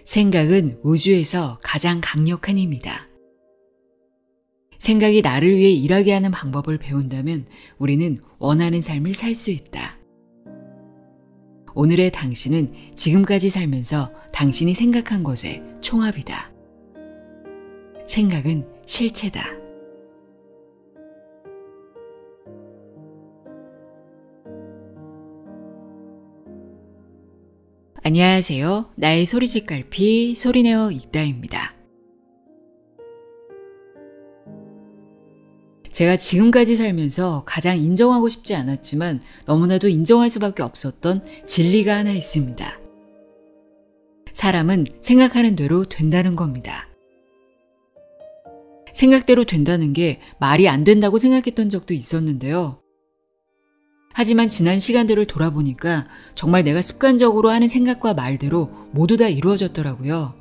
생각은 우주에서 가장 강력한 힘이다. 생각이 나를 위해 일하게 하는 방법을 배운다면 우리는 원하는 삶을 살 수 있다. 오늘의 당신은 지금까지 살면서 당신이 생각한 것의 총합이다. 생각은 실체다. 안녕하세요. 나의 소리집 갈피 소리내어 읽다입니다. 제가 지금까지 살면서 가장 인정하고 싶지 않았지만 너무나도 인정할 수밖에 없었던 진리가 하나 있습니다. 사람은 생각하는 대로 된다는 겁니다. 생각대로 된다는 게 말이 안 된다고 생각했던 적도 있었는데요. 하지만 지난 시간들을 돌아보니까 정말 내가 습관적으로 하는 생각과 말대로 모두 다 이루어졌더라고요.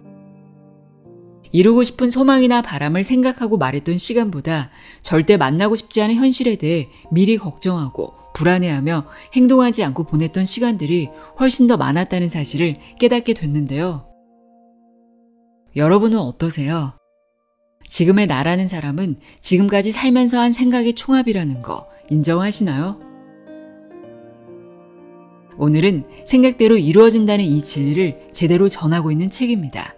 이루고 싶은 소망이나 바람을 생각하고 말했던 시간보다 절대 만나고 싶지 않은 현실에 대해 미리 걱정하고 불안해하며 행동하지 않고 보냈던 시간들이 훨씬 더 많았다는 사실을 깨닫게 됐는데요. 여러분은 어떠세요? 지금의 나라는 사람은 지금까지 살면서 한 생각의 총합이라는 거 인정하시나요? 오늘은 생각대로 이루어진다는 이 진리를 제대로 전하고 있는 책입니다.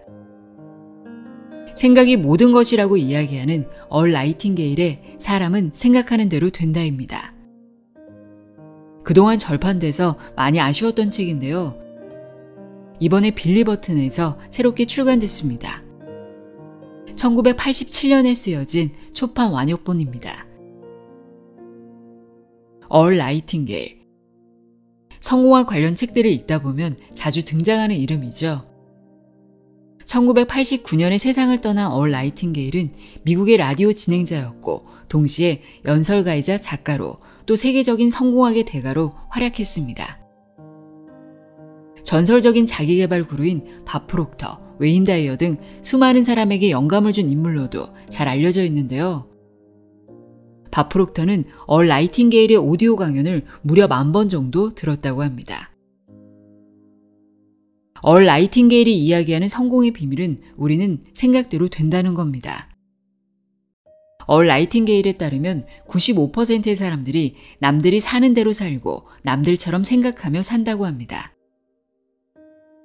생각이 모든 것이라고 이야기하는 얼 나이팅게일의 사람은 생각하는 대로 된다입니다. 그동안 절판돼서 많이 아쉬웠던 책인데요. 이번에 빌리버튼에서 새롭게 출간됐습니다. 1987년에 쓰여진 초판 완역본입니다. 얼 나이팅게일. 성공과 관련 책들을 읽다 보면 자주 등장하는 이름이죠. 1989년에 세상을 떠난 얼 나이팅게일은 미국의 라디오 진행자였고 동시에 연설가이자 작가로 또 세계적인 성공학의 대가로 활약했습니다. 전설적인 자기개발 구루인 밥 프록터, 웨인 다이어 등 수많은 사람에게 영감을 준 인물로도 잘 알려져 있는데요. 밥 프록터는 얼 나이팅게일의 오디오 강연을 무려 10,000번 정도 들었다고 합니다. 얼 나이팅게일이 이야기하는 성공의 비밀은 우리는 생각대로 된다는 겁니다. 얼 나이팅게일에 따르면 95%의 사람들이 남들이 사는 대로 살고 남들처럼 생각하며 산다고 합니다.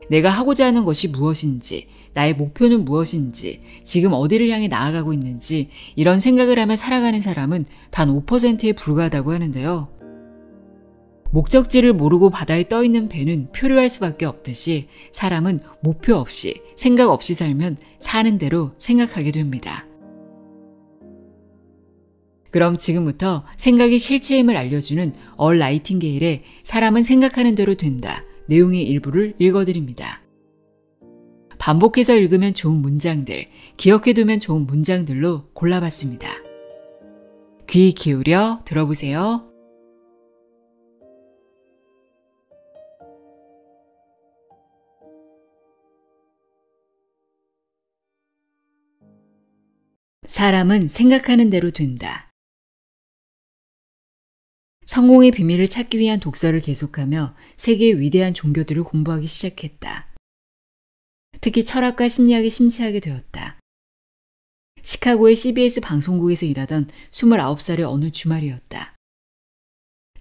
내가 하고자 하는 것이 무엇인지, 나의 목표는 무엇인지, 지금 어디를 향해 나아가고 있는지 이런 생각을 하며 살아가는 사람은 단 5%에 불과하다고 하는데요. 목적지를 모르고 바다에 떠있는 배는 표류할 수밖에 없듯이 사람은 목표 없이, 생각 없이 살면 사는 대로 생각하게 됩니다. 그럼 지금부터 생각이 실체임을 알려주는 얼 나이팅게일의 사람은 생각하는 대로 된다 내용의 일부를 읽어드립니다. 반복해서 읽으면 좋은 문장들, 기억해두면 좋은 문장들로 골라봤습니다. 귀 기울여 들어보세요. 사람은 생각하는 대로 된다. 성공의 비밀을 찾기 위한 독서를 계속하며 세계의 위대한 종교들을 공부하기 시작했다. 특히 철학과 심리학에 심취하게 되었다. 시카고의 CBS 방송국에서 일하던 29살의 어느 주말이었다.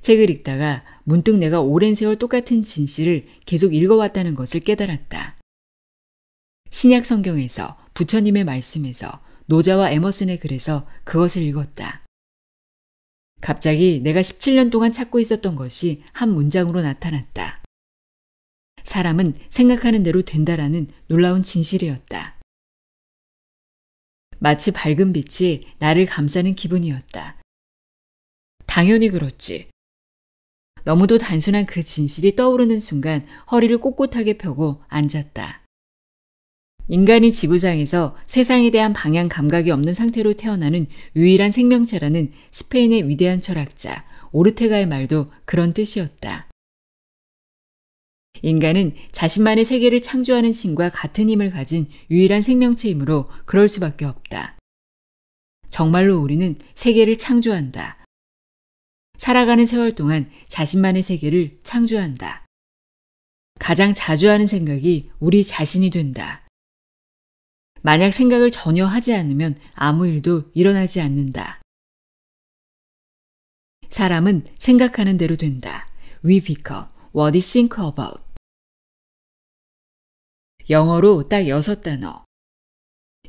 책을 읽다가 문득 내가 오랜 세월 똑같은 진실을 계속 읽어왔다는 것을 깨달았다. 신약 성경에서, 부처님의 말씀에서, 노자와 에머슨의 글에서 그것을 읽었다. 갑자기 내가 17년 동안 찾고 있었던 것이 한 문장으로 나타났다. 사람은 생각하는 대로 된다라는 놀라운 진실이었다. 마치 밝은 빛이 나를 감싸는 기분이었다. 당연히 그렇지. 너무도 단순한 그 진실이 떠오르는 순간 허리를 꼿꼿하게 펴고 앉았다. 인간이 지구상에서 세상에 대한 방향 감각이 없는 상태로 태어나는 유일한 생명체라는 스페인의 위대한 철학자 오르테가의 말도 그런 뜻이었다. 인간은 자신만의 세계를 창조하는 신과 같은 힘을 가진 유일한 생명체이므로 그럴 수밖에 없다. 정말로 우리는 세계를 창조한다. 살아가는 세월 동안 자신만의 세계를 창조한다. 가장 자주 하는 생각이 우리 자신이 된다. 만약 생각을 전혀 하지 않으면 아무 일도 일어나지 않는다. 사람은 생각하는 대로 된다. We become what we think about. 영어로 딱 6단어.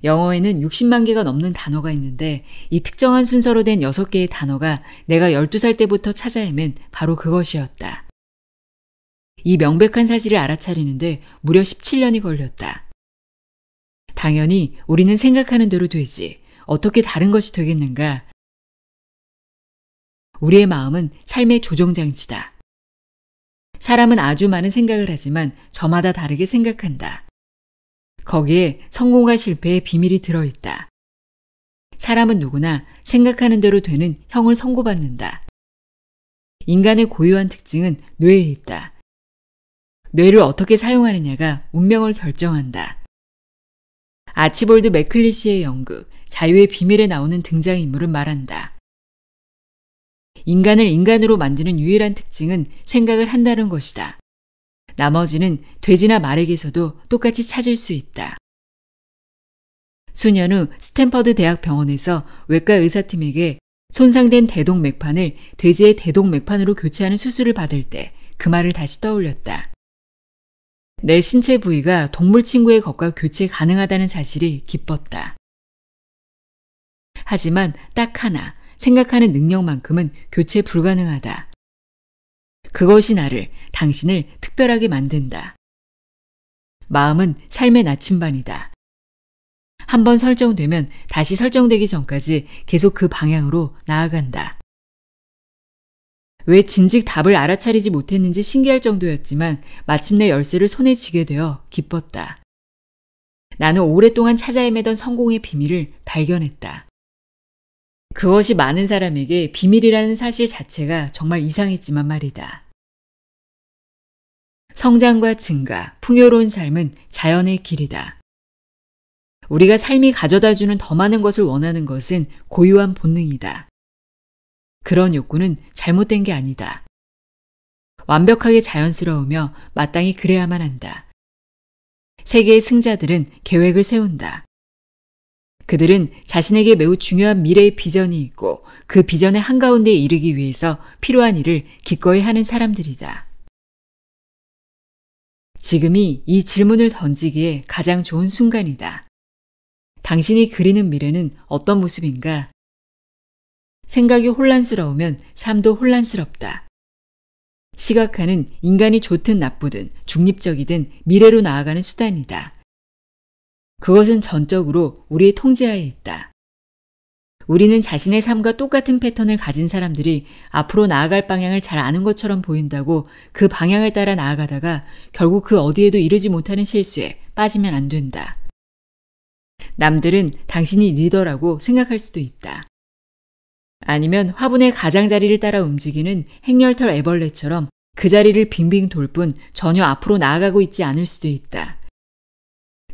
영어에는 60만 개가 넘는 단어가 있는데 이 특정한 순서로 된 6개의 단어가 내가 12살 때부터 찾아 헤맨 바로 그것이었다. 이 명백한 사실을 알아차리는데 무려 17년이 걸렸다. 당연히 우리는 생각하는 대로 되지. 어떻게 다른 것이 되겠는가? 우리의 마음은 삶의 조종장치다. 사람은 아주 많은 생각을 하지만 저마다 다르게 생각한다. 거기에 성공과 실패의 비밀이 들어있다. 사람은 누구나 생각하는 대로 되는 형을 선고받는다. 인간의 고유한 특징은 뇌에 있다. 뇌를 어떻게 사용하느냐가 운명을 결정한다. 아치볼드 맥클리시의 연극 자유의 비밀에 나오는 등장인물은 말한다. 인간을 인간으로 만드는 유일한 특징은 생각을 한다는 것이다. 나머지는 돼지나 말에게서도 똑같이 찾을 수 있다. 수년 후 스탠퍼드 대학 병원에서 외과 의사팀에게 손상된 대동맥판을 돼지의 대동맥판으로 교체하는 수술을 받을 때 그 말을 다시 떠올렸다. 내 신체 부위가 동물 친구의 것과 교체 가능하다는 사실이 기뻤다. 하지만 딱 하나, 생각하는 능력만큼은 교체 불가능하다. 그것이 나를, 당신을 특별하게 만든다. 마음은 삶의 나침반이다. 한번 설정되면 다시 설정되기 전까지 계속 그 방향으로 나아간다. 왜 진즉 답을 알아차리지 못했는지 신기할 정도였지만 마침내 열쇠를 손에 쥐게 되어 기뻤다. 나는 오랫동안 찾아 헤매던 성공의 비밀을 발견했다. 그것이 많은 사람에게 비밀이라는 사실 자체가 정말 이상했지만 말이다. 성장과 증가, 풍요로운 삶은 자연의 길이다. 우리가 삶이 가져다주는 더 많은 것을 원하는 것은 고유한 본능이다. 그런 욕구는 잘못된 게 아니다. 완벽하게 자연스러우며 마땅히 그래야만 한다. 세계의 승자들은 계획을 세운다. 그들은 자신에게 매우 중요한 미래의 비전이 있고 그 비전의 한가운데에 이르기 위해서 필요한 일을 기꺼이 하는 사람들이다. 지금이 이 질문을 던지기에 가장 좋은 순간이다. 당신이 그리는 미래는 어떤 모습인가? 생각이 혼란스러우면 삶도 혼란스럽다. 시각화는 인간이 좋든 나쁘든 중립적이든 미래로 나아가는 수단이다. 그것은 전적으로 우리의 통제하에 있다. 우리는 자신의 삶과 똑같은 패턴을 가진 사람들이 앞으로 나아갈 방향을 잘 아는 것처럼 보인다고 그 방향을 따라 나아가다가 결국 그 어디에도 이르지 못하는 실수에 빠지면 안 된다. 남들은 당신이 리더라고 생각할 수도 있다. 아니면 화분의 가장자리를 따라 움직이는 행렬털 애벌레처럼 그 자리를 빙빙 돌 뿐 전혀 앞으로 나아가고 있지 않을 수도 있다.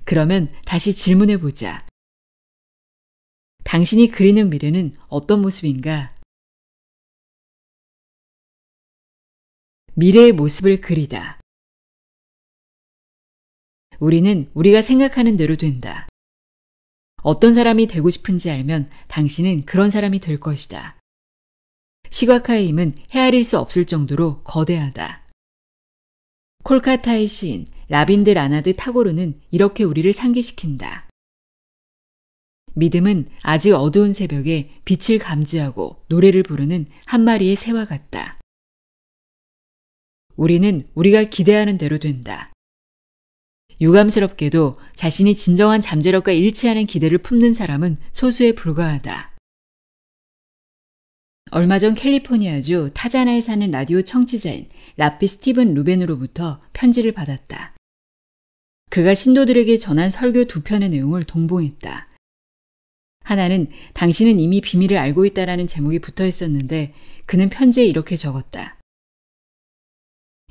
그러면 다시 질문해보자. 당신이 그리는 미래는 어떤 모습인가? 미래의 모습을 그리다. 우리는 우리가 생각하는 대로 된다. 어떤 사람이 되고 싶은지 알면 당신은 그런 사람이 될 것이다. 시각화의 힘은 헤아릴 수 없을 정도로 거대하다. 콜카타의 시인 라빈드 라나드 타고르는 이렇게 우리를 상기시킨다. 믿음은 아직 어두운 새벽에 빛을 감지하고 노래를 부르는 한 마리의 새와 같다. 우리는 우리가 기대하는 대로 된다. 유감스럽게도 자신이 진정한 잠재력과 일치하는 기대를 품는 사람은 소수에 불과하다. 얼마 전 캘리포니아주 타자나에 사는 라디오 청취자인 라피 스티븐 루벤으로부터 편지를 받았다. 그가 신도들에게 전한 설교 2편의 내용을 동봉했다. 하나는 당신은 이미 비밀을 알고 있다라는 제목이 붙어 있었는데 그는 편지에 이렇게 적었다.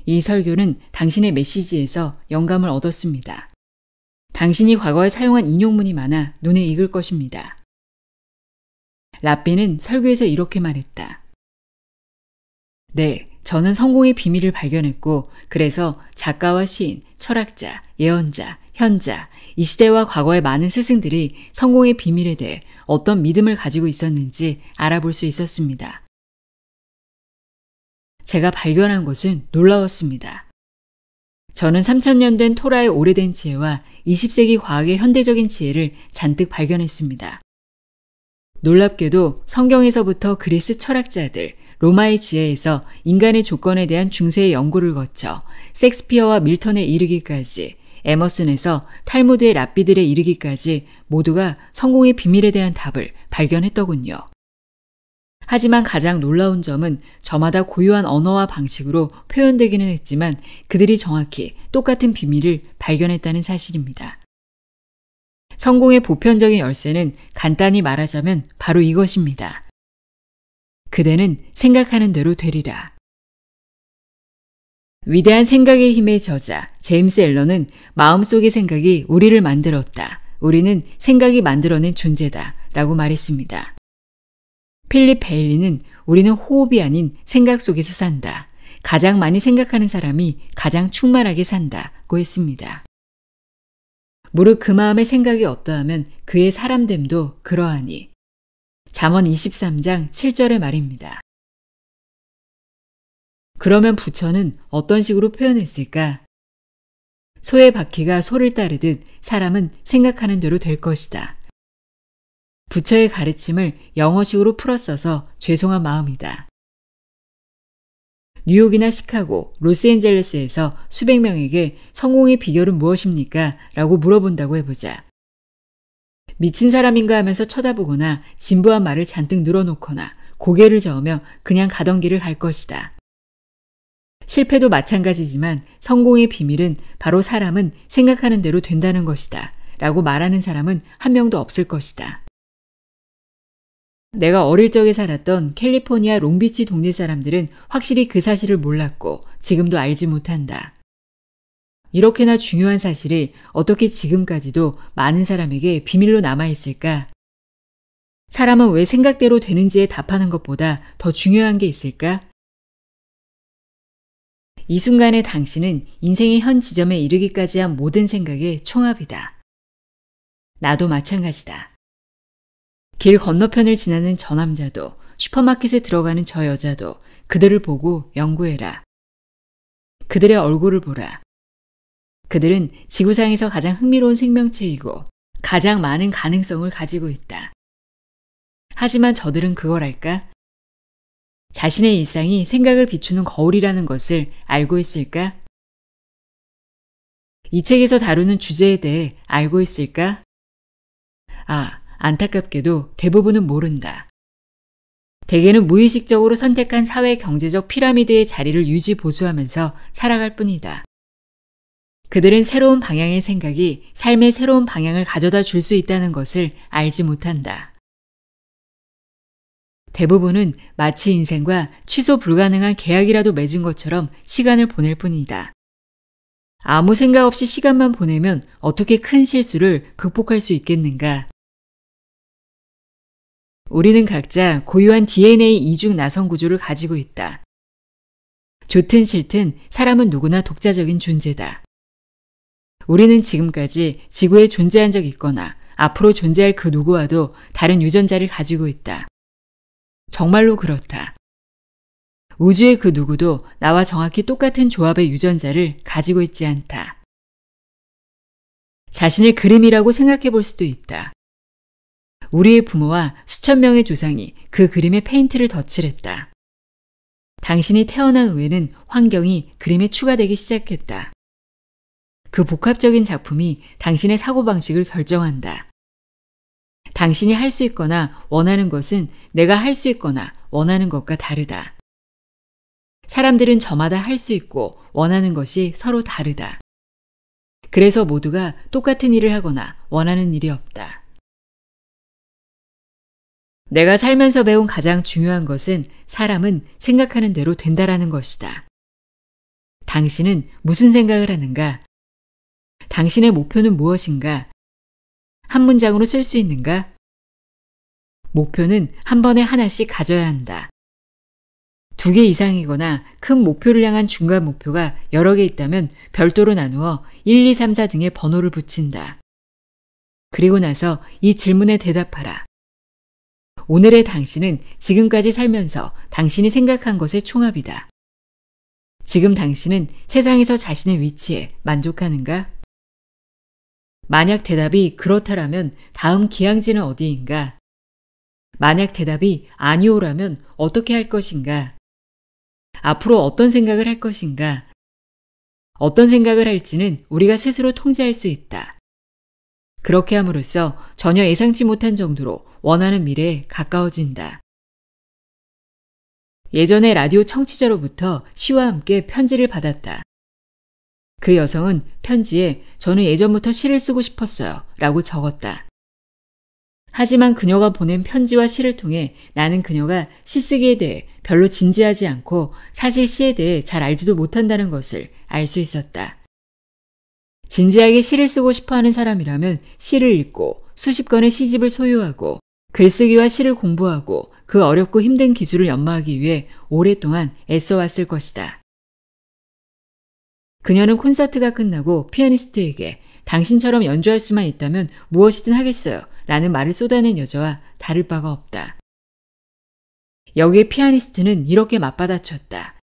이 설교는 당신의 메시지에서 영감을 얻었습니다. 당신이 과거에 사용한 인용문이 많아 눈에 익을 것입니다. 라삐는 설교에서 이렇게 말했다. 네, 저는 성공의 비밀을 발견했고 그래서 작가와 시인, 철학자, 예언자, 현자, 이 시대와 과거의 많은 스승들이 성공의 비밀에 대해 어떤 믿음을 가지고 있었는지 알아볼 수 있었습니다. 제가 발견한 것은 놀라웠습니다. 저는 3000년 된 토라의 오래된 지혜와 20세기 과학의 현대적인 지혜를 잔뜩 발견했습니다. 놀랍게도 성경에서부터 그리스 철학자들, 로마의 지혜에서 인간의 조건에 대한 중세의 연구를 거쳐 섹스피어와 밀턴에 이르기까지, 에머슨에서 탈무드의 랍비들에 이르기까지 모두가 성공의 비밀에 대한 답을 발견했더군요. 하지만 가장 놀라운 점은 저마다 고유한 언어와 방식으로 표현되기는 했지만 그들이 정확히 똑같은 비밀을 발견했다는 사실입니다. 성공의 보편적인 열쇠는 간단히 말하자면 바로 이것입니다. 그대는 생각하는 대로 되리라. 위대한 생각의 힘의 저자 제임스 앨런은 마음속의 생각이 우리를 만들었다. 우리는 생각이 만들어낸 존재다. 라고 말했습니다. 필립 베일리는 우리는 호흡이 아닌 생각 속에서 산다. 가장 많이 생각하는 사람이 가장 충만하게 산다고 했습니다. 무릇 그 마음의 생각이 어떠하면 그의 사람됨도 그러하니. 잠언 23장 7절의 말입니다. 그러면 부처는 어떤 식으로 표현했을까? 소의 바퀴가 소를 따르듯 사람은 생각하는 대로 될 것이다. 부처의 가르침을 영어식으로 풀어써서 죄송한 마음이다. 뉴욕이나 시카고, 로스앤젤레스에서 수백 명에게 성공의 비결은 무엇입니까? 라고 물어본다고 해보자. 미친 사람인가 하면서 쳐다보거나 진부한 말을 잔뜩 늘어놓거나 고개를 저으며 그냥 가던 길을 갈 것이다. 실패도 마찬가지지만 성공의 비밀은 바로 사람은 생각하는 대로 된다는 것이다. 라고 말하는 사람은 한 명도 없을 것이다. 내가 어릴 적에 살았던 캘리포니아 롱비치 동네 사람들은 확실히 그 사실을 몰랐고 지금도 알지 못한다. 이렇게나 중요한 사실이 어떻게 지금까지도 많은 사람에게 비밀로 남아있을까? 사람은 왜 생각대로 되는지에 답하는 것보다 더 중요한 게 있을까? 이 순간의 당신은 인생의 현 지점에 이르기까지 한 모든 생각의 총합이다. 나도 마찬가지다. 길 건너편을 지나는 저 남자도 슈퍼마켓에 들어가는 저 여자도 그들을 보고 연구해라. 그들의 얼굴을 보라. 그들은 지구상에서 가장 흥미로운 생명체이고 가장 많은 가능성을 가지고 있다. 하지만 저들은 그걸 알까? 자신의 일상이 생각을 비추는 거울이라는 것을 알고 있을까? 이 책에서 다루는 주제에 대해 알고 있을까? 안타깝게도 대부분은 모른다. 대개는 무의식적으로 선택한 사회 경제적 피라미드의 자리를 유지보수하면서 살아갈 뿐이다. 그들은 새로운 방향의 생각이 삶의 새로운 방향을 가져다 줄 수 있다는 것을 알지 못한다. 대부분은 마치 인생과 취소 불가능한 계약이라도 맺은 것처럼 시간을 보낼 뿐이다. 아무 생각 없이 시간만 보내면 어떻게 큰 실수를 극복할 수 있겠는가? 우리는 각자 고유한 DNA 이중 나선 구조를 가지고 있다. 좋든 싫든 사람은 누구나 독자적인 존재다. 우리는 지금까지 지구에 존재한 적 있거나 앞으로 존재할 그 누구와도 다른 유전자를 가지고 있다. 정말로 그렇다. 우주의 그 누구도 나와 정확히 똑같은 조합의 유전자를 가지고 있지 않다. 자신을 그림이라고 생각해 볼 수도 있다. 우리의 부모와 수천 명의 조상이 그 그림에 페인트를 덧칠했다. 당신이 태어난 후에는 환경이 그림에 추가되기 시작했다. 그 복합적인 작품이 당신의 사고방식을 결정한다. 당신이 할 수 있거나 원하는 것은 내가 할 수 있거나 원하는 것과 다르다. 사람들은 저마다 할 수 있고 원하는 것이 서로 다르다. 그래서 모두가 똑같은 일을 하거나 원하는 일이 없다. 내가 살면서 배운 가장 중요한 것은 사람은 생각하는 대로 된다라는 것이다. 당신은 무슨 생각을 하는가? 당신의 목표는 무엇인가? 한 문장으로 쓸 수 있는가? 목표는 한 번에 하나씩 가져야 한다. 2개 이상이거나 큰 목표를 향한 중간 목표가 여러 개 있다면 별도로 나누어 1, 2, 3, 4 등의 번호를 붙인다. 그리고 나서 이 질문에 대답하라. 오늘의 당신은 지금까지 살면서 당신이 생각한 것의 총합이다. 지금 당신은 세상에서 자신의 위치에 만족하는가? 만약 대답이 그렇다라면 다음 기항지는 어디인가? 만약 대답이 아니오라면 어떻게 할 것인가? 앞으로 어떤 생각을 할 것인가? 어떤 생각을 할지는 우리가 스스로 통제할 수 있다. 그렇게 함으로써 전혀 예상치 못한 정도로 원하는 미래에 가까워진다. 예전에 라디오 청취자로부터 시와 함께 편지를 받았다. 그 여성은 편지에 저는 예전부터 시를 쓰고 싶었어요 라고 적었다. 하지만 그녀가 보낸 편지와 시를 통해 나는 그녀가 시쓰기에 대해 별로 진지하지 않고 사실 시에 대해 잘 알지도 못한다는 것을 알 수 있었다. 진지하게 시를 쓰고 싶어하는 사람이라면 시를 읽고 수십 권의 시집을 소유하고 글쓰기와 시를 공부하고 그 어렵고 힘든 기술을 연마하기 위해 오랫동안 애써왔을 것이다. 그녀는 콘서트가 끝나고 피아니스트에게 당신처럼 연주할 수만 있다면 무엇이든 하겠어요 라는 말을 쏟아낸 여자와 다를 바가 없다. 여기에 피아니스트는 이렇게 맞받아쳤다.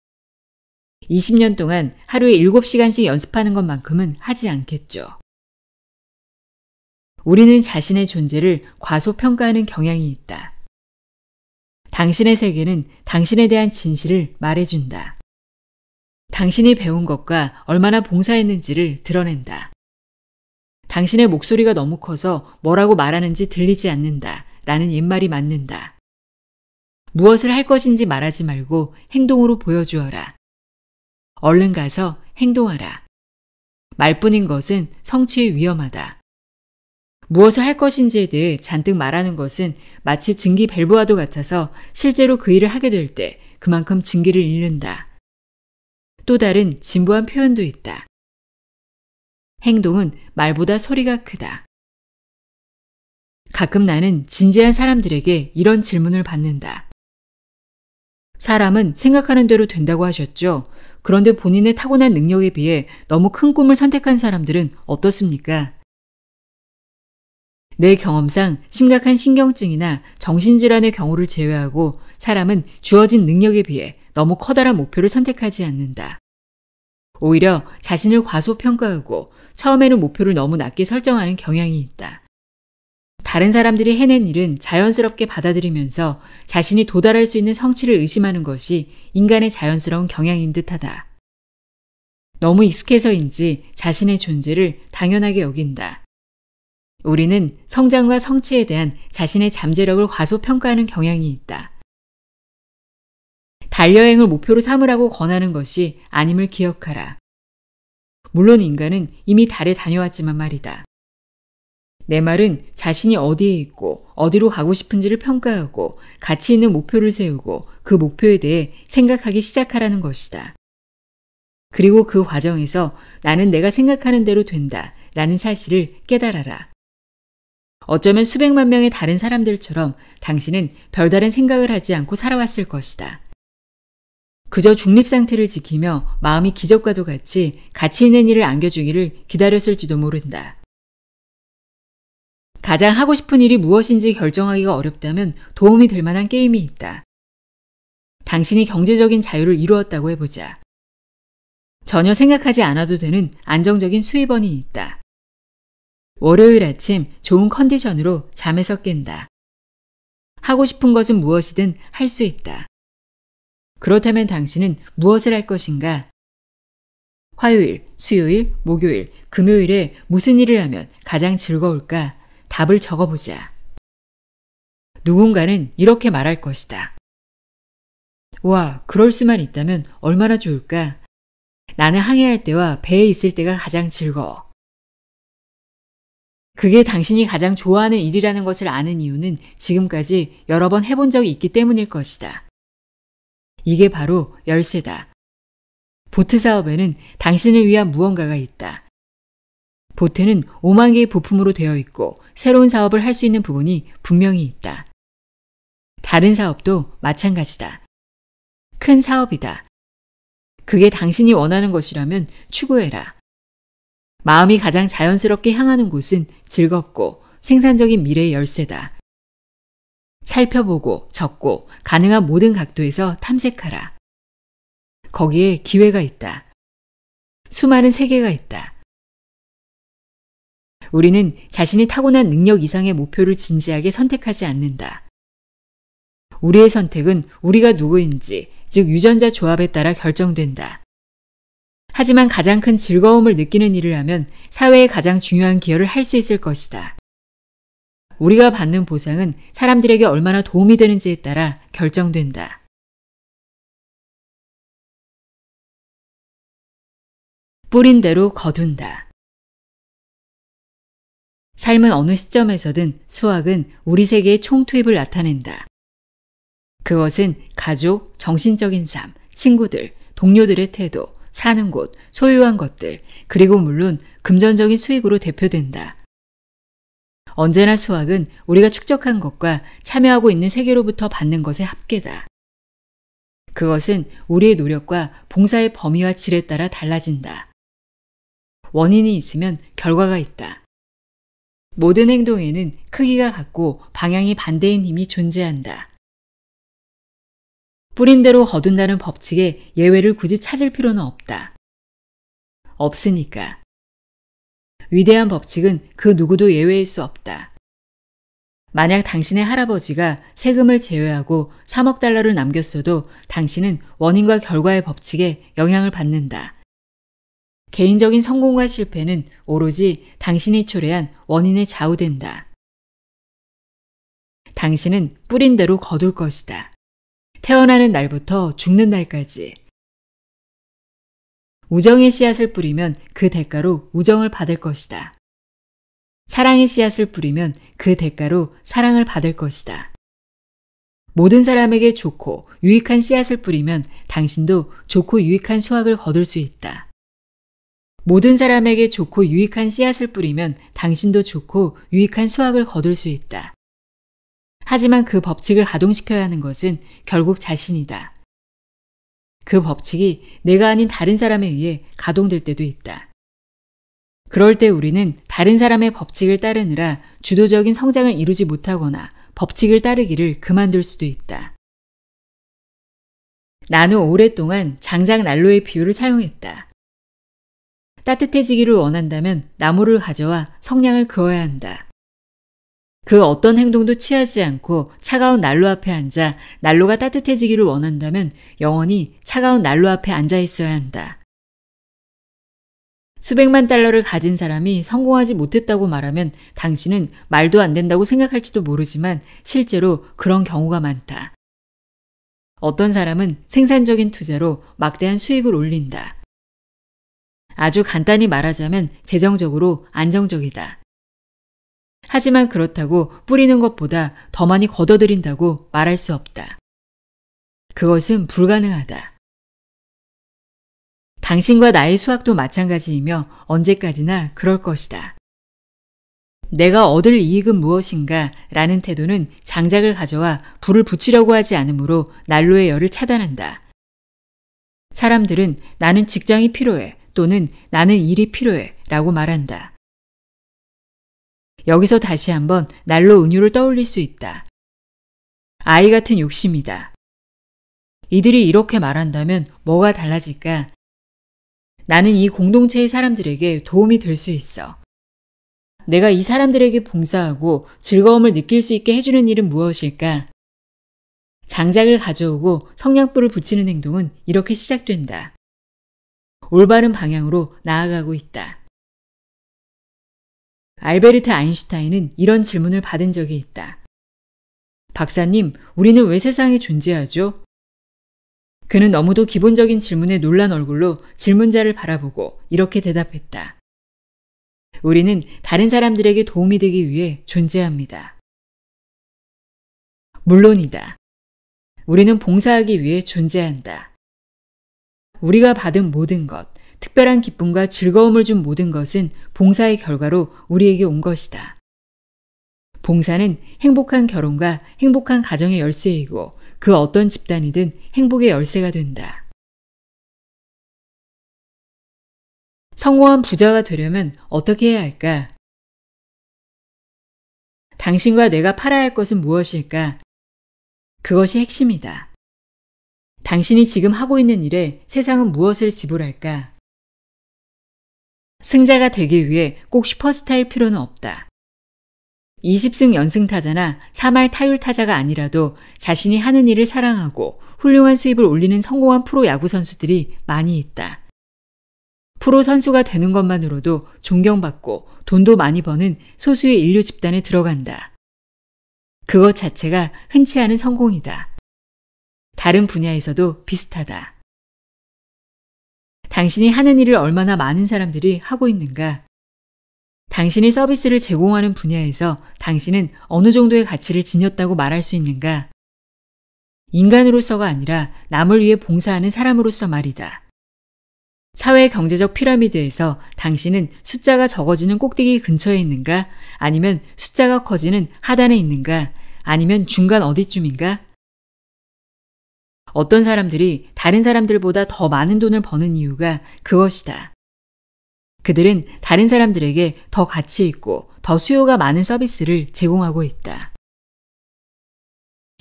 20년 동안 하루에 7시간씩 연습하는 것만큼은 하지 않겠죠. 우리는 자신의 존재를 과소평가하는 경향이 있다. 당신의 세계는 당신에 대한 진실을 말해준다. 당신이 배운 것과 얼마나 봉사했는지를 드러낸다. 당신의 목소리가 너무 커서 뭐라고 말하는지 들리지 않는다 라는 옛말이 맞는다. 무엇을 할 것인지 말하지 말고 행동으로 보여주어라. 얼른 가서 행동하라. 말뿐인 것은 성취에 위험하다. 무엇을 할 것인지에 대해 잔뜩 말하는 것은 마치 증기 밸브와도 같아서 실제로 그 일을 하게 될 때 그만큼 증기를 잃는다. 또 다른 진부한 표현도 있다. 행동은 말보다 소리가 크다. 가끔 나는 진지한 사람들에게 이런 질문을 받는다. 사람은 생각하는 대로 된다고 하셨죠? 그런데 본인의 타고난 능력에 비해 너무 큰 꿈을 선택한 사람들은 어떻습니까? 내 경험상 심각한 신경증이나 정신질환의 경우를 제외하고 사람은 주어진 능력에 비해 너무 커다란 목표를 선택하지 않는다. 오히려 자신을 과소평가하고 처음에는 목표를 너무 낮게 설정하는 경향이 있다. 다른 사람들이 해낸 일은 자연스럽게 받아들이면서 자신이 도달할 수 있는 성취를 의심하는 것이 인간의 자연스러운 경향인 듯하다. 너무 익숙해서인지 자신의 존재를 당연하게 여긴다. 우리는 성장과 성취에 대한 자신의 잠재력을 과소평가하는 경향이 있다. 달 여행을 목표로 삼으라고 권하는 것이 아님을 기억하라. 물론 인간은 이미 달에 다녀왔지만 말이다. 내 말은 자신이 어디에 있고 어디로 가고 싶은지를 평가하고 가치 있는 목표를 세우고 그 목표에 대해 생각하기 시작하라는 것이다. 그리고 그 과정에서 나는 내가 생각하는 대로 된다 라는 사실을 깨달아라. 어쩌면 수백만 명의 다른 사람들처럼 당신은 별다른 생각을 하지 않고 살아왔을 것이다. 그저 중립 상태를 지키며 마음이 기적과도 같이 가치 있는 일을 안겨주기를 기다렸을지도 모른다. 가장 하고 싶은 일이 무엇인지 결정하기가 어렵다면 도움이 될 만한 게임이 있다. 당신이 경제적인 자유를 이루었다고 해보자. 전혀 생각하지 않아도 되는 안정적인 수입원이 있다. 월요일 아침 좋은 컨디션으로 잠에서 깬다. 하고 싶은 것은 무엇이든 할 수 있다. 그렇다면 당신은 무엇을 할 것인가? 화요일, 수요일, 목요일, 금요일에 무슨 일을 하면 가장 즐거울까? 답을 적어보자. 누군가는 이렇게 말할 것이다. 와, 그럴 수만 있다면 얼마나 좋을까? 나는 항해할 때와 배에 있을 때가 가장 즐거워. 그게 당신이 가장 좋아하는 일이라는 것을 아는 이유는 지금까지 여러 번 해본 적이 있기 때문일 것이다. 이게 바로 열쇠다. 보트 사업에는 당신을 위한 무언가가 있다. 보트는 5만 개의 부품으로 되어 있고 새로운 사업을 할 수 있는 부분이 분명히 있다. 다른 사업도 마찬가지다. 큰 사업이다. 그게 당신이 원하는 것이라면 추구해라. 마음이 가장 자연스럽게 향하는 곳은 즐겁고 생산적인 미래의 열쇠다. 살펴보고 적고 가능한 모든 각도에서 탐색하라. 거기에 기회가 있다. 수많은 세계가 있다. 우리는 자신이 타고난 능력 이상의 목표를 진지하게 선택하지 않는다. 우리의 선택은 우리가 누구인지, 즉 유전자 조합에 따라 결정된다. 하지만 가장 큰 즐거움을 느끼는 일을 하면 사회에 가장 중요한 기여를 할 수 있을 것이다. 우리가 받는 보상은 사람들에게 얼마나 도움이 되는지에 따라 결정된다. 뿌린 대로 거둔다. 삶은 어느 시점에서든 수학은 우리 세계의 총투입을 나타낸다. 그것은 가족, 정신적인 삶, 친구들, 동료들의 태도, 사는 곳, 소유한 것들, 그리고 물론 금전적인 수익으로 대표된다. 언제나 수학은 우리가 축적한 것과 참여하고 있는 세계로부터 받는 것의 합계다. 그것은 우리의 노력과 봉사의 범위와 질에 따라 달라진다. 원인이 있으면 결과가 있다. 모든 행동에는 크기가 같고 방향이 반대인 힘이 존재한다. 뿌린 대로 거둔다는 법칙에 예외를 굳이 찾을 필요는 없다. 없으니까. 위대한 법칙은 그 누구도 예외일 수 없다. 만약 당신의 할아버지가 세금을 제외하고 3억 달러를 남겼어도 당신은 원인과 결과의 법칙에 영향을 받는다. 개인적인 성공과 실패는 오로지 당신이 초래한 원인에 좌우된다. 당신은 뿌린 대로 거둘 것이다. 태어나는 날부터 죽는 날까지. 우정의 씨앗을 뿌리면 그 대가로 우정을 받을 것이다. 사랑의 씨앗을 뿌리면 그 대가로 사랑을 받을 것이다. 모든 사람에게 좋고 유익한 씨앗을 뿌리면 당신도 좋고 유익한 수확을 거둘 수 있다. 모든 사람에게 좋고 유익한 씨앗을 뿌리면 당신도 좋고 유익한 수확을 거둘 수 있다. 하지만 그 법칙을 가동시켜야 하는 것은 결국 자신이다. 그 법칙이 내가 아닌 다른 사람에 의해 가동될 때도 있다. 그럴 때 우리는 다른 사람의 법칙을 따르느라 주도적인 성장을 이루지 못하거나 법칙을 따르기를 그만둘 수도 있다. 나는 오랫동안 장작 난로의 비유를 사용했다. 따뜻해지기를 원한다면 나무를 가져와 성냥을 그어야 한다. 그 어떤 행동도 취하지 않고 차가운 난로 앞에 앉아 난로가 따뜻해지기를 원한다면 영원히 차가운 난로 앞에 앉아 있어야 한다. 수백만 달러를 가진 사람이 성공하지 못했다고 말하면 당신은 말도 안 된다고 생각할지도 모르지만 실제로 그런 경우가 많다. 어떤 사람은 생산적인 투자로 막대한 수익을 올린다. 아주 간단히 말하자면 재정적으로 안정적이다. 하지만 그렇다고 뿌리는 것보다 더 많이 걷어들인다고 말할 수 없다. 그것은 불가능하다. 당신과 나의 수학도 마찬가지이며 언제까지나 그럴 것이다. 내가 얻을 이익은 무엇인가 라는 태도는 장작을 가져와 불을 붙이려고 하지 않으므로 난로의 열을 차단한다. 사람들은 나는 직장이 필요해 또는 나는 일이 필요해 라고 말한다. 여기서 다시 한번 난로 은유를 떠올릴 수 있다. 아이 같은 욕심이다. 이들이 이렇게 말한다면 뭐가 달라질까? 나는 이 공동체의 사람들에게 도움이 될 수 있어. 내가 이 사람들에게 봉사하고 즐거움을 느낄 수 있게 해주는 일은 무엇일까? 장작을 가져오고 성냥불을 붙이는 행동은 이렇게 시작된다. 올바른 방향으로 나아가고 있다. 알베르트 아인슈타인은 이런 질문을 받은 적이 있다. 박사님, 우리는 왜 세상에 존재하죠? 그는 너무도 기본적인 질문에 놀란 얼굴로 질문자를 바라보고 이렇게 대답했다. 우리는 다른 사람들에게 도움이 되기 위해 존재합니다. 물론이다. 우리는 봉사하기 위해 존재한다. 우리가 받은 모든 것, 특별한 기쁨과 즐거움을 준 모든 것은 봉사의 결과로 우리에게 온 것이다. 봉사는 행복한 결혼과 행복한 가정의 열쇠이고 그 어떤 집단이든 행복의 열쇠가 된다. 성공한 부자가 되려면 어떻게 해야 할까? 당신과 내가 팔아야 할 것은 무엇일까? 그것이 핵심이다. 당신이 지금 하고 있는 일에 세상은 무엇을 지불할까? 승자가 되기 위해 꼭 슈퍼스타일 필요는 없다. 20승 연승 타자나 3할 타율 타자가 아니라도 자신이 하는 일을 사랑하고 훌륭한 수입을 올리는 성공한 프로 야구 선수들이 많이 있다. 프로 선수가 되는 것만으로도 존경받고 돈도 많이 버는 소수의 인류 집단에 들어간다. 그것 자체가 흔치 않은 성공이다. 다른 분야에서도 비슷하다. 당신이 하는 일을 얼마나 많은 사람들이 하고 있는가? 당신이 서비스를 제공하는 분야에서 당신은 어느 정도의 가치를 지녔다고 말할 수 있는가? 인간으로서가 아니라 남을 위해 봉사하는 사람으로서 말이다. 사회 경제적 피라미드에서 당신은 숫자가 적어지는 꼭대기 근처에 있는가? 아니면 숫자가 커지는 하단에 있는가? 아니면 중간 어디쯤인가? 어떤 사람들이 다른 사람들보다 더 많은 돈을 버는 이유가 그것이다. 그들은 다른 사람들에게 더 가치 있고 더 수요가 많은 서비스를 제공하고 있다.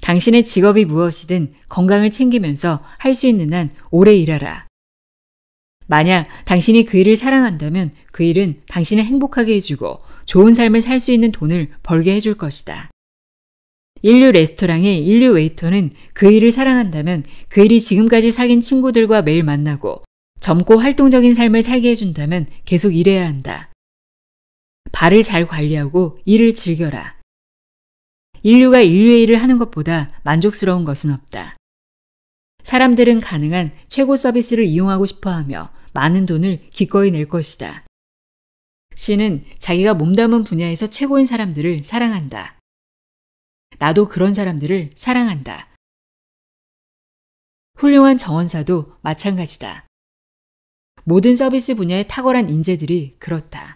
당신의 직업이 무엇이든 건강을 챙기면서 할 수 있는 한 오래 일하라. 만약 당신이 그 일을 사랑한다면 그 일은 당신을 행복하게 해주고 좋은 삶을 살 수 있는 돈을 벌게 해줄 것이다. 인류 레스토랑의 인류 웨이터는 그 일을 사랑한다면 그 일이 지금까지 사귄 친구들과 매일 만나고 젊고 활동적인 삶을 살게 해준다면 계속 일해야 한다. 발을 잘 관리하고 일을 즐겨라. 인류가 인류의 일을 하는 것보다 만족스러운 것은 없다. 사람들은 가능한 최고 서비스를 이용하고 싶어하며 많은 돈을 기꺼이 낼 것이다. 신은 자기가 몸담은 분야에서 최고인 사람들을 사랑한다. 나도 그런 사람들을 사랑한다. 훌륭한 정원사도 마찬가지다. 모든 서비스 분야의 탁월한 인재들이 그렇다.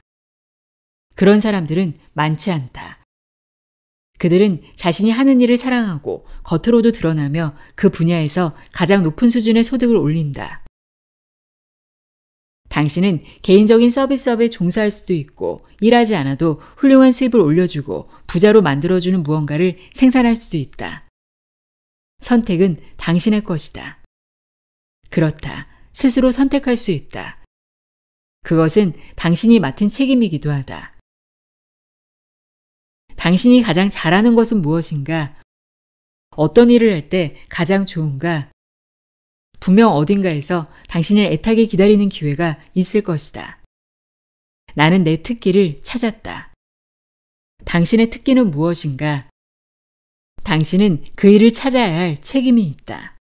그런 사람들은 많지 않다. 그들은 자신이 하는 일을 사랑하고 겉으로도 드러나며 그 분야에서 가장 높은 수준의 소득을 올린다. 당신은 개인적인 서비스업에 종사할 수도 있고 일하지 않아도 훌륭한 수입을 올려주고 부자로 만들어주는 무언가를 생산할 수도 있다. 선택은 당신의 것이다. 그렇다. 스스로 선택할 수 있다. 그것은 당신이 맡은 책임이기도 하다. 당신이 가장 잘하는 것은 무엇인가? 어떤 일을 할 때 가장 좋은가? 분명 어딘가에서 당신을 애타게 기다리는 기회가 있을 것이다. 나는 내 특기를 찾았다. 당신의 특기는 무엇인가? 당신은 그 일을 찾아야 할 책임이 있다.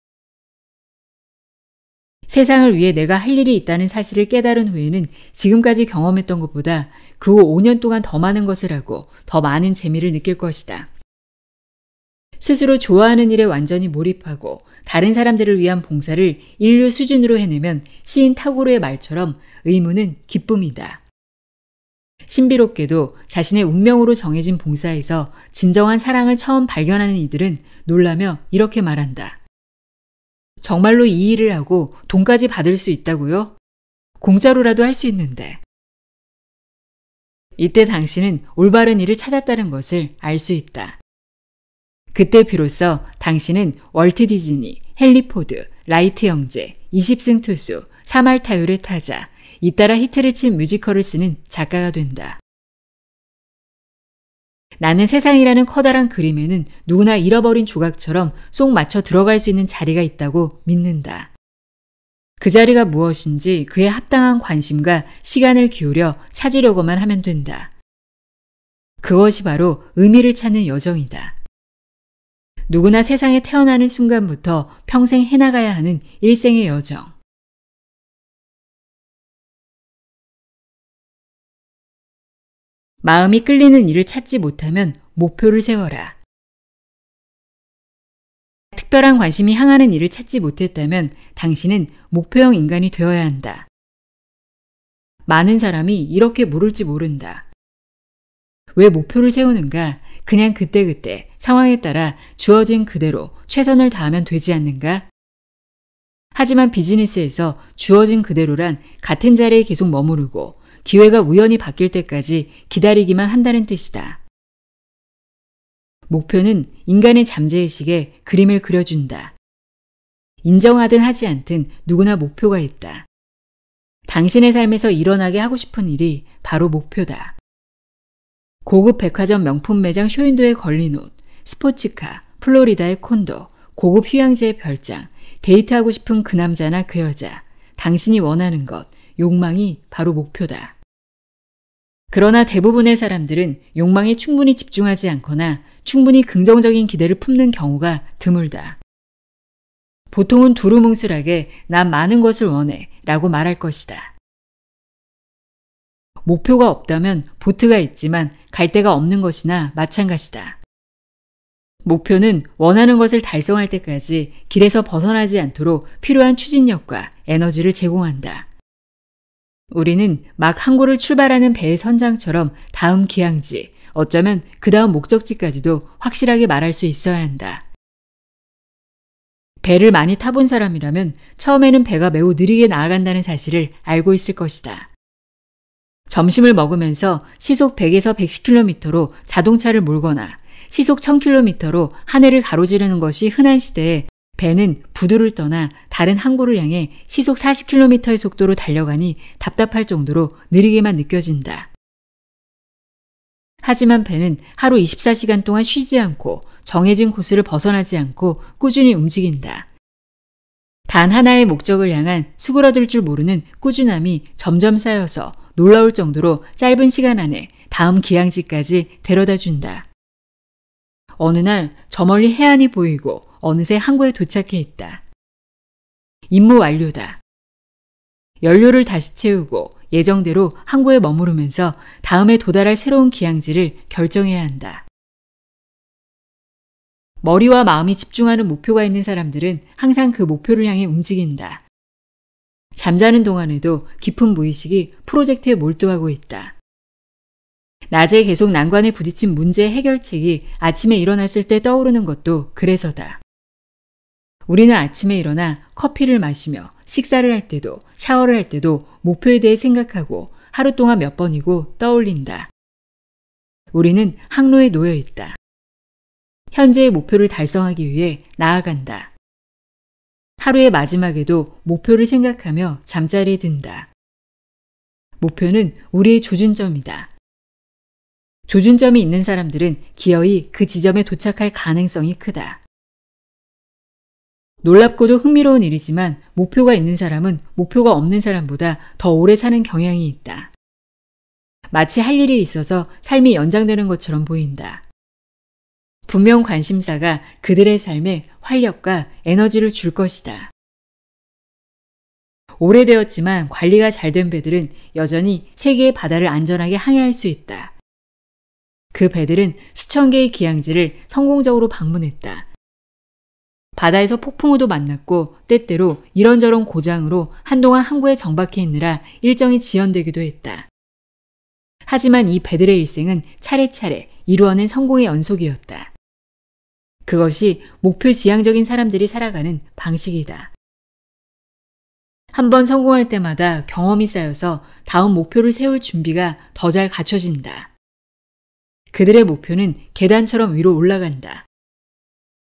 세상을 위해 내가 할 일이 있다는 사실을 깨달은 후에는 지금까지 경험했던 것보다 그 후 5년 동안 더 많은 것을 하고 더 많은 재미를 느낄 것이다. 스스로 좋아하는 일에 완전히 몰입하고 다른 사람들을 위한 봉사를 인류 수준으로 해내면 시인 타고르의 말처럼 의무는 기쁨이다. 신비롭게도 자신의 운명으로 정해진 봉사에서 진정한 사랑을 처음 발견하는 이들은 놀라며 이렇게 말한다. 정말로 이 일을 하고 돈까지 받을 수 있다고요? 공짜로라도 할 수 있는데. 이때 당신은 올바른 일을 찾았다는 것을 알 수 있다. 그때 비로소 당신은 월트 디즈니, 헨리 포드, 라이트 형제, 20승 투수, 3할 타율의 타자, 잇따라 히트를 친 뮤지컬을 쓰는 작가가 된다. 나는 세상이라는 커다란 그림에는 누구나 잃어버린 조각처럼 쏙 맞춰 들어갈 수 있는 자리가 있다고 믿는다. 그 자리가 무엇인지 그에 합당한 관심과 시간을 기울여 찾으려고만 하면 된다. 그것이 바로 의미를 찾는 여정이다. 누구나 세상에 태어나는 순간부터 평생 해나가야 하는 일생의 여정. 마음이 끌리는 일을 찾지 못하면 목표를 세워라. 특별한 관심이 향하는 일을 찾지 못했다면 당신은 목표형 인간이 되어야 한다. 많은 사람이 이렇게 물을지 모른다. 왜 목표를 세우는가? 그냥 그때그때 상황에 따라 주어진 그대로 최선을 다하면 되지 않는가? 하지만 비즈니스에서 주어진 그대로란 같은 자리에 계속 머무르고 기회가 우연히 바뀔 때까지 기다리기만 한다는 뜻이다. 목표는 인간의 잠재의식에 그림을 그려준다. 인정하든 하지 않든 누구나 목표가 있다. 당신의 삶에서 일어나게 하고 싶은 일이 바로 목표다. 고급 백화점 명품 매장 쇼윈도의 권리옷, 스포츠카, 플로리다의 콘도, 고급 휴양지의 별장, 데이트하고 싶은 그 남자나 그 여자, 당신이 원하는 것, 욕망이 바로 목표다. 그러나 대부분의 사람들은 욕망에 충분히 집중하지 않거나 충분히 긍정적인 기대를 품는 경우가 드물다. 보통은 두루뭉술하게 난 많은 것을 원해 라고 말할 것이다. 목표가 없다면 보트가 있지만 갈 데가 없는 것이나 마찬가지다. 목표는 원하는 것을 달성할 때까지 길에서 벗어나지 않도록 필요한 추진력과 에너지를 제공한다. 우리는 막 항구를 출발하는 배의 선장처럼 다음 기항지, 어쩌면 그 다음 목적지까지도 확실하게 말할 수 있어야 한다. 배를 많이 타본 사람이라면 처음에는 배가 매우 느리게 나아간다는 사실을 알고 있을 것이다. 점심을 먹으면서 시속 100에서 110km로 자동차를 몰거나 시속 1000km로 하늘을 가로지르는 것이 흔한 시대에 배는 부두를 떠나 다른 항구를 향해 시속 40km의 속도로 달려가니 답답할 정도로 느리게만 느껴진다. 하지만 배는 하루 24시간 동안 쉬지 않고 정해진 코스를 벗어나지 않고 꾸준히 움직인다. 단 하나의 목적을 향한 수그러들 줄 모르는 꾸준함이 점점 쌓여서 놀라울 정도로 짧은 시간 안에 다음 기항지까지 데려다 준다. 어느 날 저 멀리 해안이 보이고 어느새 항구에 도착해 있다. 임무 완료다. 연료를 다시 채우고 예정대로 항구에 머무르면서 다음에 도달할 새로운 기항지를 결정해야 한다. 머리와 마음이 집중하는 목표가 있는 사람들은 항상 그 목표를 향해 움직인다. 잠자는 동안에도 깊은 무의식이 프로젝트에 몰두하고 있다. 낮에 계속 난관에 부딪힌 문제 해결책이 아침에 일어났을 때 떠오르는 것도 그래서다. 우리는 아침에 일어나 커피를 마시며 식사를 할 때도 샤워를 할 때도 목표에 대해 생각하고 하루 동안 몇 번이고 떠올린다. 우리는 항로에 놓여 있다. 현재의 목표를 달성하기 위해 나아간다. 하루의 마지막에도 목표를 생각하며 잠자리에 든다. 목표는 우리의 조준점이다. 조준점이 있는 사람들은 기어이 그 지점에 도착할 가능성이 크다. 놀랍고도 흥미로운 일이지만 목표가 있는 사람은 목표가 없는 사람보다 더 오래 사는 경향이 있다. 마치 할 일이 있어서 삶이 연장되는 것처럼 보인다. 분명 관심사가 그들의 삶에 활력과 에너지를 줄 것이다. 오래되었지만 관리가 잘 된 배들은 여전히 세계의 바다를 안전하게 항해할 수 있다. 그 배들은 수천 개의 기항지를 성공적으로 방문했다. 바다에서 폭풍우도 만났고 때때로 이런저런 고장으로 한동안 항구에 정박해 있느라 일정이 지연되기도 했다. 하지만 이 배들의 일생은 차례차례 이루어낸 성공의 연속이었다. 그것이 목표 지향적인 사람들이 살아가는 방식이다. 한번 성공할 때마다 경험이 쌓여서 다음 목표를 세울 준비가 더 잘 갖춰진다. 그들의 목표는 계단처럼 위로 올라간다.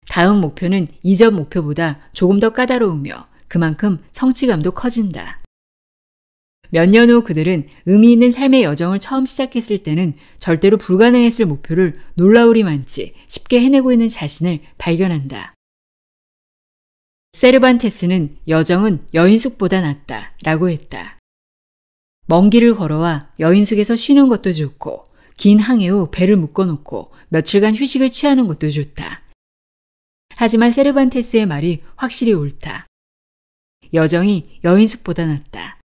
다음 목표는 이전 목표보다 조금 더 까다로우며 그만큼 성취감도 커진다. 몇 년 후 그들은 의미 있는 삶의 여정을 처음 시작했을 때는 절대로 불가능했을 목표를 놀라울이 많지 쉽게 해내고 있는 자신을 발견한다. 세르반테스는 여정은 여인숙보다 낫다 라고 했다. 먼 길을 걸어와 여인숙에서 쉬는 것도 좋고 긴 항해 후 배를 묶어놓고 며칠간 휴식을 취하는 것도 좋다. 하지만 세르반테스의 말이 확실히 옳다. 여정이 여인숙보다 낫다.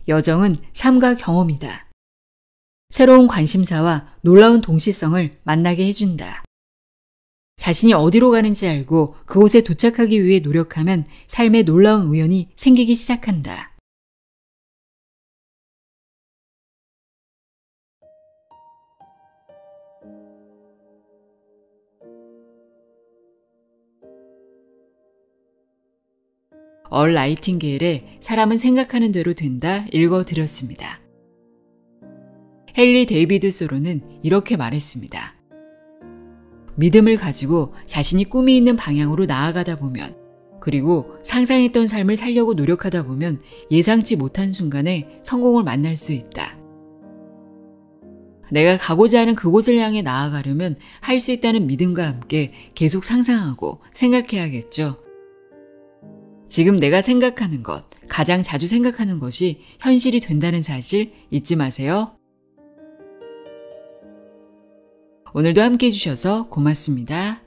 여정은 삶과 경험이다. 새로운 관심사와 놀라운 동시성을 만나게 해준다. 자신이 어디로 가는지 알고 그곳에 도착하기 위해 노력하면 삶에 놀라운 우연이 생기기 시작한다. 얼 나이팅게일의 사람은 생각하는 대로 된다 읽어드렸습니다. 헨리 데이비드 소로는 이렇게 말했습니다. 믿음을 가지고 자신이 꿈이 있는 방향으로 나아가다 보면, 그리고 상상했던 삶을 살려고 노력하다 보면 예상치 못한 순간에 성공을 만날 수 있다. 내가 가고자 하는 그곳을 향해 나아가려면 할 수 있다는 믿음과 함께 계속 상상하고 생각해야겠죠. 지금 내가 생각하는 것, 가장 자주 생각하는 것이 현실이 된다는 사실 잊지 마세요. 오늘도 함께 해주셔서 고맙습니다.